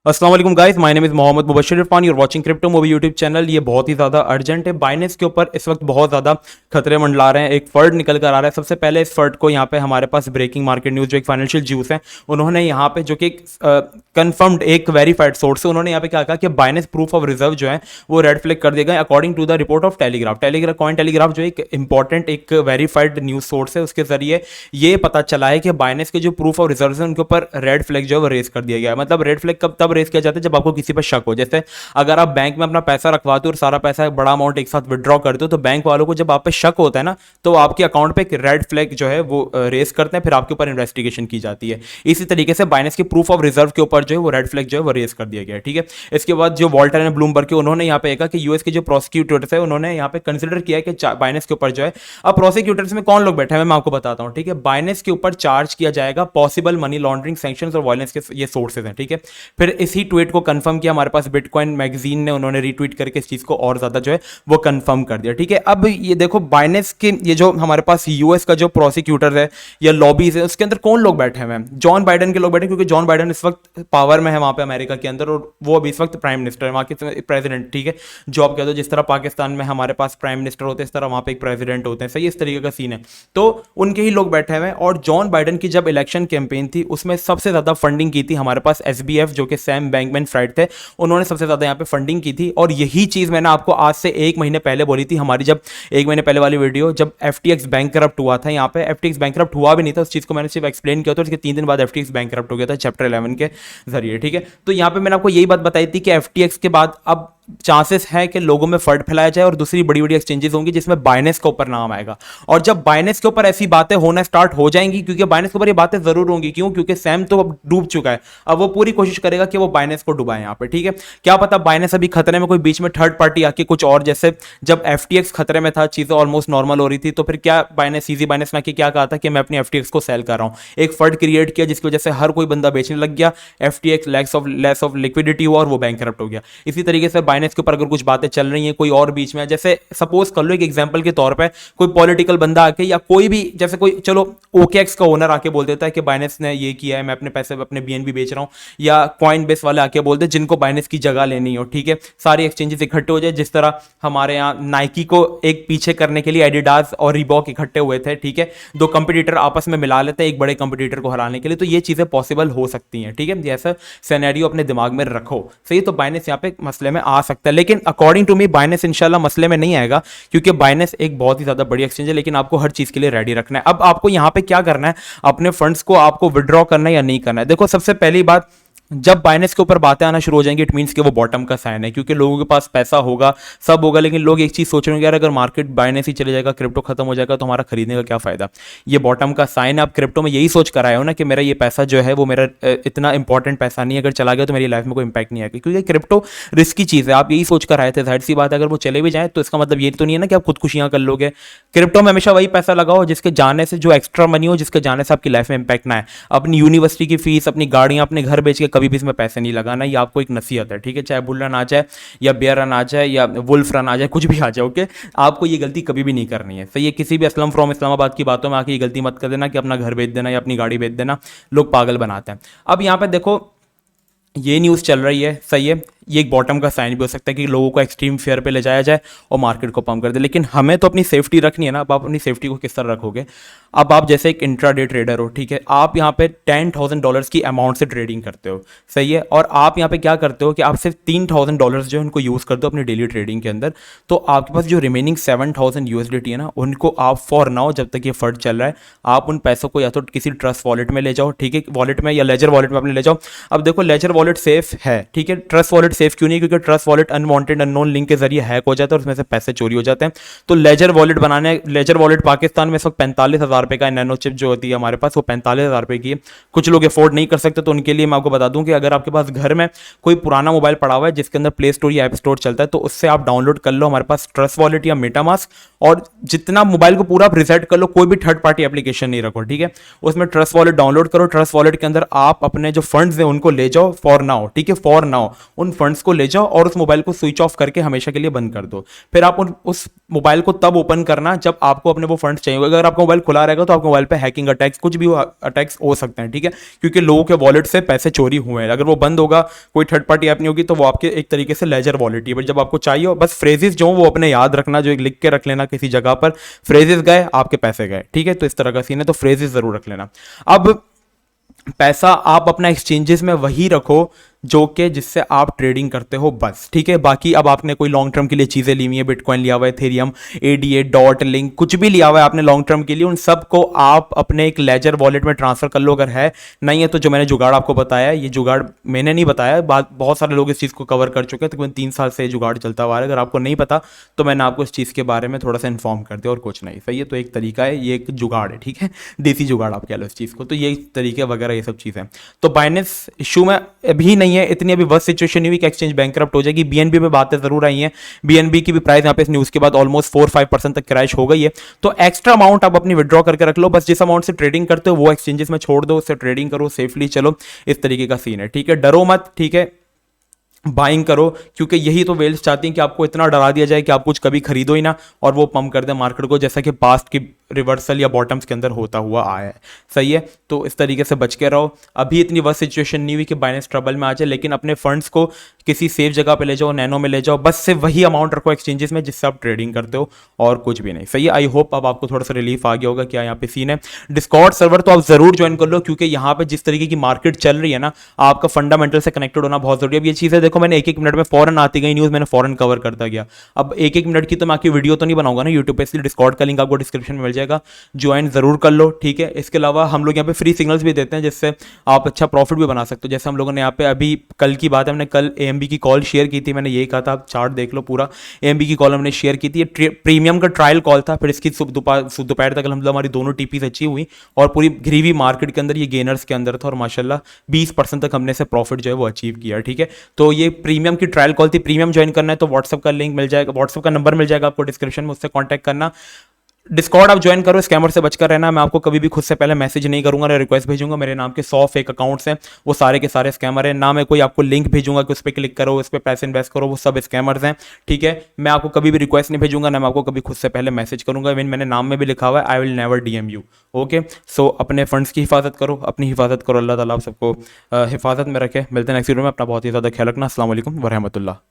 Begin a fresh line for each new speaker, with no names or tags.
अस्सलाम वालेकुम guys, my name is Mohammad Mubashir Irfan. You're watching crypto movie YouTube channel. ये बहुत ही ज़्यादा अर्जेंट है। बाइनेंस के ऊपर इस वक्त बहुत ज़्यादा खतरे मंडला रहे हैं। एक फर्ड निकल कर आ रहा है। सबसे पहले इस फर्ड को यहाँ पे हमारे पास ब्रेकिंग मार्केट न्यूज़ जो एक फाइनेंशियल ज्यूस है, उन्होंने यहाँ पे जो कि कंफर्म्ड एक वेरीफाइड सोर्स है, उन्होंने यहाँ पे क्या कहा कि बाइनेंस प्रूफ ऑफ रिजर्व जो है वो रेड फ्लैग कर दिए गए according to the report of Telegraph Coin Telegraph जो एक इंपॉर्टेंट एक वेरीफाइड न्यूज़ सोर्स है, उसके जरिए ये पता चला है कि बाइनेंस के जो प्रूफ ऑफ रिजर्व है उनके ऊपर रेड फ्लैग जो है वो रेस कर दिया गया है। मतलब रेड फ्लैग कब तब रेस किया जाता है जब आपको किसी पर शक हो। जैसे अगर आप बैंक में अपना पैसा रखवाते हो और सारा पैसा बड़ा अमाउंट एक साथ विड्रॉ करते हो, तो बैंक वालों को जब आप पे शक होता है ना, तो आपके अकाउंट पे एक रेड फ्लैग जो है वो रेस करते हैं, फिर आपके ऊपर इन्वेस्टिगेशन की जाती है। इसी तरीके से बाइनेंस के प्रूफ ऑफ रिजर्व के ऊपर जो है वो रेड फ्लैग जो है वो रेस कर दिया गया है। ठीक है, इसके बाद जो वॉल्टर एंड ब्लूमबर्ग के उन्होंने यहाँ पे कहा कि यूएस के जो प्रोसिक्यूटर्स है उन्होंने यहाँ पे कंसिडर किया है कि बाइनेंस के ऊपर जो है, अब प्रोसिक्यूटर्स में कौन लोग बैठे हैं मैं आपको बताता हूँ। ठीक है, बाइनेंस के ऊपर चार्ज किया जाएगा पॉसिबल मनी लॉन्ड्रिंग, सैंक्शंस और वायलेंस के ये सोर्सेज हैं। ठीक है, फिर इसी ट्वीट को कंफर्म किया हमारे पास बिटकॉइन मैगजीन ने, उन्होंने रीट्वीट करके इस चीज को और ज्यादा जो है वो कंफर्म कर दिया। ठीक है, अब ये देखो बाइनेंस के ये जो हमारे पास यूएस का जो प्रोसिक्यूटर है या लॉबीज है, उसके अंदर कौन लोग बैठे हुए हैं? जॉन बाइडेन के लोग बैठे, क्योंकि जॉन बाइडेन इस वक्त पावर में है वहां पे अमेरिका के अंदर, और वो अभी इस वक्त प्राइम मिनिस्टर है वहां के प्रेसिडेंट। ठीक है, जो आप कह दो जिस तरह पाकिस्तान में हमारे पास प्राइम मिनिस्टर होते हैं, इस तरह वहां पे एक प्रेसिडेंट होते हैं। सही, इस तरीके का सीन है। तो उनके ही लोग बैठे हुए हैं। और जॉन बाइडेन की जब इलेक्शन कैंपेन थी उसमें सबसे ज्यादा फंडिंग की थी हमारे पास एसबीएफ, जो कि सैम बैंकमैन फ्राइड थे, उन्होंने सबसे ज्यादा यहाँ पे फंडिंग की थी। और यही चीज मैंने आपको आज से एक महीने पहले बोली थी, हमारी जब एक महीने पहले वाली वीडियो, जब एफटीएक्स बैंक करप्ट हुआ था। यहाँ पे एफटीएक्स बैंक करप्ट हुआ भी नहीं था, उस चीज को मैंने सिर्फ एक्सप्लेन किया था। उसके 3 दिन बाद एफटीएक्स बैंक करप्ट हो गया था चैप्टर 11 के जरिए। ठीक है, तो यहाँ पे मैंने आपको यही बात बताई थी कि एफटीएक्स के बाद अब चांसेस है कि लोगों में फर्ड फैलाया जाए और दूसरी बड़ी बड़ी एक्सचेंजेस होंगी जिसमें बाइनेंस के ऊपर नाम आएगा। और जब बाइनेंस के ऊपर ऐसी बातें होना स्टार्ट हो जाएंगी, क्योंकि बाइनेंस के ऊपर ये बातें जरूर होंगी, क्यों? क्योंकि सैम तो अब डूब चुका है, अब वो पूरी कोशिश करेगा कि वो बाइनेंस को डुबाए यहाँ पे। ठीक है, क्या पता बाइनेंस अभी खतरे में, कोई बीच में थर्ड पार्टी आके कुछ और, जैसे जब एफटीएक्स खतरे में था, चीजें ऑलमोस्ट नॉर्मल हो रही थी, तो फिर क्या बाइनेंस, सीजी बाइनेंस ने क्या कहा था कि मैं अपनी एफटीएक्स को सेल कर रहा हूं। एक फंड क्रिएट किया जिसकी वजह से हर कोई बंदा बेचने लग गया, एफटीएक्स लेस ऑफ लिक्विडिटी हुआ और वो बैंक करप्ट हो गया। इसी तरीके से बाइनेंस के ऊपर अगर कुछ बातें चल रही हैं, कोई और बीच में, जैसे सपोज कर लो एक एग्जांपल के तौर पे, कोई पॉलिटिकल बंदा आके या कोई भी, जैसे कोई चलो ओकेएक्स का ओनर आके बोल देता है कि बाइनेंस ने ये किया है, मैं अपने पैसे अपने बीएनबी बेच रहा हूं, या कॉइन बेस वाले आके बोलते हैं जिनको बाइनेंस की जगह लेनी हो। ठीक है, सारी एक्सचेंजेस इकट्ठे हो जाए, जिस तरह हमारे यहाँ नाइकी को एक पीछे करने के लिए एडिडास और रिबॉक इकट्ठे हुए थे। ठीक है, दो कंपटीटर आपस में मिला लेते हैं एक बड़े कंपटीटर को हराने के लिए, तो ये चीजें पॉसिबल हो सकती हैं। ठीक है, ऐसा सिनेरियो अपने दिमाग में रखो। सही, तो बाइनेंस यहाँ पे मसले में आ सकता है, लेकिन अकॉर्डिंग टू मी बाइनेंस इंशाल्लाह मसले में नहीं आएगा, क्योंकि बाइनेंस एक बहुत ही ज्यादा बड़ी एक्सचेंज है। लेकिन आपको हर चीज के लिए रेडी रखना है। अब आपको यहां पे क्या करना है, अपने फंड्स को आपको विड्रॉ करना है या नहीं करना है। देखो, सबसे पहली बात, जब बाइनेंस के ऊपर बातें आना शुरू हो जाएंगी, इट मींस कि वो बॉटम का साइन है, क्योंकि लोगों के पास पैसा होगा, सब होगा, लेकिन लोग एक चीज सोच रहे हैं यार अगर मार्केट बाइनेंस ही चले जाएगा, क्रिप्टो खत्म हो जाएगा, तो हमारा खरीदने का क्या फायदा। ये बॉटम का साइन है। आप क्रिप्टो में यही सोच कर आए हो ना कि मेरा ये पैसा जो है वो मेरा इतना इंपॉर्टेंट पैसा नहीं है, अगर चला गया तो मेरी लाइफ में कोई इंपैक्ट नहीं आएगा, क्योंकि क्रिप्टो रिस्की चीज है। आप यही सोच कर आए थे, जाहिर सी बात है अगर वो चले भी जाए तो इसका मतलब ये तो नहीं है ना कि आप खुदकुशियां कर लोगे। क्रिप्टो में हमेशा वही पैसा लगाओ जिसके जाने से जो एक्स्ट्रा मनी हो, जिसके जाने से आपकी लाइफ में इंपैक्ट ना आए। अपनी यूनिवर्सिटी की फीस, अपनी गाड़ियां, अपने घर बेच के कभी भी इसमें पैसे नहीं लगाना। ये आपको एक नसीहत है। ठीक है, चाहे बुल रन आ जाए या बेयर रन आ जाए या वुल्फ रन आ जाए, कुछ भी आ जाए, ओके, आपको ये गलती कभी भी नहीं करनी है। सही है, किसी भी असलम फ्रॉम इस्लामाबाद की बातों में आके ये गलती मत कर देना कि अपना घर बेच देना या अपनी गाड़ी बेच देना। लोग पागल बनाते हैं। अब यहां पे देखो, ये न्यूज़ चल रही है, सही है, ये एक बॉटम का साइन भी हो सकता है कि लोगों को एक्सट्रीम फेयर पे ले जाया जाए और मार्केट को पंप कर दे, लेकिन हमें तो अपनी सेफ्टी रखनी है ना। अब आप अपनी सेफ्टी को किस तरह रखोगे? अब आप जैसे एक इंट्राडे ट्रेडर हो, ठीक है, आप यहाँ पे $10,000 की अमाउंट से ट्रेडिंग करते हो, सही है, और आप यहाँ पे क्या करते हो कि आप सिर्फ $3,000 जो है उनको यूज़ कर दो अपनी डेली ट्रेडिंग के अंदर, तो आपके पास जो रिमेनिंग 7,000 USDT है ना, उनको आप फॉर नाउ, जब तक ये फंड चल रहा है, आप उन पैसों को या तो किसी ट्रस्ट वॉलेट में ले जाओ, ठीक है, वॉलेट में या लेजर वॉलेट में अपने ले जाओ। अब देखो, लेजर वॉलेट सेफ है, ठीक है, ट्रस्ट वॉलेट सेफ क्यों नहीं? क्योंकि trust wallet unwanted unknown link के जरिए हैक हो जाता है और उसमें से पैसे चोरी हो जाते हैं। तो लेजर वॉलेट बनाने, लेजर वॉलेट पाकिस्तान में इस वक्त 45,000 रुपए का नैनो चिप जो होती है हमारे पास, वो 45,000 रुपए की है। कुछ लोग अफोर्ड नहीं कर सकते, तो उनके लिए मैं आपको बता दूं कि अगर आपके पास घर में कोई पुराना मोबाइल पड़ा हुआ है जिसके अंदर प्ले स्टोर या ऐप स्टोर चलता है, तो उससे आप डाउनलोड कर लो हमारे पास ट्रस्ट वॉलेट या मेटामास्क, और जितना मोबाइल को पूरा आप रिसेट कर लो, कोई भी थर्ड पार्टी एप्लीकेशन नहीं रखो, ठीक है। उसमें ट्रस्ट वॉलेट डाउनलोड करो, ट्रस्ट वॉलेट के अंदर आप अपने जो फंड्स हैं उनको ले जाओ फॉर नाउ, ठीक है, फॉर नाउ उन फंड्स को ले जाओ और उस मोबाइल को स्विच ऑफ करके हमेशा के लिए बंद कर दो। फिर आप उस मोबाइल को तब ओपन करना जब आपको अपने वो फंड्स चाहिए। अगर आपका मोबाइल खुला रहेगा तो आपके मोबाइल पे हैकिंग अटैक्स, कुछ भी अटैक्स हो सकते हैं, ठीक है, क्योंकि लोगों के वॉलेट से पैसे चोरी हुए हैं। अगर वो बंद होगा, कोई थर्ड पार्टी ऐप नहीं होगी, तो वो आपके एक तरीके से लेजर वॉलेट ही है। बट जब आपको चाहिए हो, बस फ्रेजेस जो वो अपने याद रखना, जो एक लिख के रख लेना किसी जगह पर, फ्रेजेस गए आपके पैसे गए, ठीक है। तो इस तरह का सीन है, तो फ्रेजेस जरूर रख लेना। अब पैसा आप अपना एक्सचेंजेस में वही रखो जो कि जिससे आप ट्रेडिंग करते हो, बस, ठीक है। बाकी अब आपने कोई लॉन्ग टर्म के लिए चीज़ें ली हुई है, बिटकॉइन लिया हुआ है, एथेरियम, एडीए, डॉट, लिंक, कुछ भी लिया हुआ है आपने लॉन्ग टर्म के लिए, उन सब को आप अपने एक लेजर वॉलेट में ट्रांसफर कर लो। अगर है, नहीं है तो जो मैंने जुगाड़ आपको बताया, ये जुगाड़ मैंने नहीं बताया, बात बहुत सारे लोग इस चीज़ को कवर कर चुके हैं, तकरीबन 3 साल से जुगाड़ चलता हुआ है। अगर आपको नहीं पता तो मैंने आपको इस चीज़ के बारे में थोड़ा सा इन्फॉर्म कर दिया और कुछ नहीं, सही है। तो एक तरीका है, ये एक जुगाड़ है, ठीक है, देसी जुगाड़ आप कह लो इस चीज़ को। तो ये तरीके वगैरह ये सब चीज़ें, तो बाइनेंस इशू में अभी नहीं है, इतनी अभी वर्स्ट सिचुएशन नहीं हुई कि एक्सचेंज बैंकरप्ट हो जाएगी। बीएनबी में बातें जरूर आई हैं, बीएनबी की भी प्राइस यहाँ पे इस न्यूज़ के बाद ऑलमोस्ट 4-5% तक क्रैश हो गई है। तो एक्स्ट्रा अमाउंट आप अपनी विड्रॉ करके रख लो, बस जिस अमाउंट से ट्रेडिंग करते हो वो एक्सचेंजेस में छोड़ दो, उससे ट्रेडिंग करो सेफली, चलो, इस तरीके का सीन है, ठीक है। डरो मत, ठीक है, बाइंग करो, क्योंकि यही तो वेल्स चाहती हैं कि आपको इतना डरा दिया जाए कि आप कुछ कभी खरीदो ही ना और वो पंप कर दे मार्केट को, जैसा कि पास्ट की रिवर्सल या बॉटम्स के अंदर होता हुआ आया है, सही है। तो इस तरीके से बच के रहो। अभी इतनी वर्स्ट सिचुएशन नहीं हुई कि बाइनेंस ट्रबल में आ जाए, लेकिन अपने फंड्स को किसी सेफ जगह पे ले जाओ, नैनो में ले जाओ, बस से वही अमाउंट रखो एक्सचेंजेस में जिससे आप ट्रेडिंग करते हो और कुछ भी नहीं, सही है। आई होप अब आपको थोड़ा सा रिलीफ आ गया होगा क्या यहाँ पे सीन है। डिस्कॉर्ड सर्वर तो आप जरूर ज्वाइन कर लो, क्योंकि यहाँ पे जिस तरीके की मार्केट चल रही है ना, आपका फंडामेंटल से कनेक्टेड होना बहुत जरूरी है। अब ये चीज़ है, देखो मैंने 1-1 मिनट में फौरन आती गई न्यूज़, मैंने फौरन कवर करता गया। अब 1-1 मिनट की तो मैं आपकी वीडियो तो नहीं बनाऊंगा ना यूट्यूब पे, इसलिए डिस्कॉर्ड का लिंक आपको डिस्क्रिप्शन में मिल जाएगा, ज्वाइन जरूर कर लो, ठीक है। इसके अलावा हम लोग यहाँ पे फ्री सिग्नल्स भी देते हैं जिससे आप अच्छा प्रॉफिट भी बना सकते हो। जैसे हम लोगों ने यहाँ पे अभी कल की बात है, हमने कल एएमबी की कॉल शेयर की थी, मैंने यही कहा था, आप चार्ट देख लो पूरा, एएमबी की कॉल हमने शेयर की थी, ये प्रीमियम का ट्रायल कॉल था, फिर इसकी दोपहर तक मतलब हमारी दोनों टीपीज अचीव हुई और पूरी घिरी हुई मार्केट के अंदर ये गेनर्स के अंदर था और माशाल्लाह 20% तक हमने से प्रॉफिट जो है वो अचीव किया, ठीक है। तो ये प्रीमियम की ट्रायल कॉल थी। प्रीमियम ज्वाइन करना है तो व्हाट्सअप का लिंक मिल जाएगा, व्हाट्सअप का नंबर मिल जाएगा आपको डिस्क्रिप्शन में, उससे कॉन्टैक्ट करना। डिस्कॉर्ड आप ज्वाइन करो, स्कैमर से बचकर रहना। मैं आपको कभी भी खुद से पहले मैसेज नहीं करूंगा ना रिक्वेस्ट भेजूंगा, मेरे नाम के 100 फेक अकाउंट्स हैं, वो सारे के सारे स्कैमर हैं ना। मैं कोई आपको लिंक भेजूंगा कि उस पर क्लिक करो, उस पर पैसे इन्वेस्ट करो, वो सब स्कैमर्स हैं, ठीक है। मैं आपको कभी भी रिक्वेस्ट नहीं भेजूंगा ना, मैं आपको कभी खुद से पहले मैसेज करूंगा। इवन मैंने नाम में भी लिखा हुआ है, I will never DM you, okay. So अपने फंड्स की हिफाजत करो, अपनी हिफाजत करो, अल्लाह ताला आप सबको हिफाजत में रखे। मिलते हैं नेक्स्ट वीडियो में, अपना बहुत ही ज़्यादा ख्याल रखना। अस्सलाम वालेकुम व रहमतुल्लाह।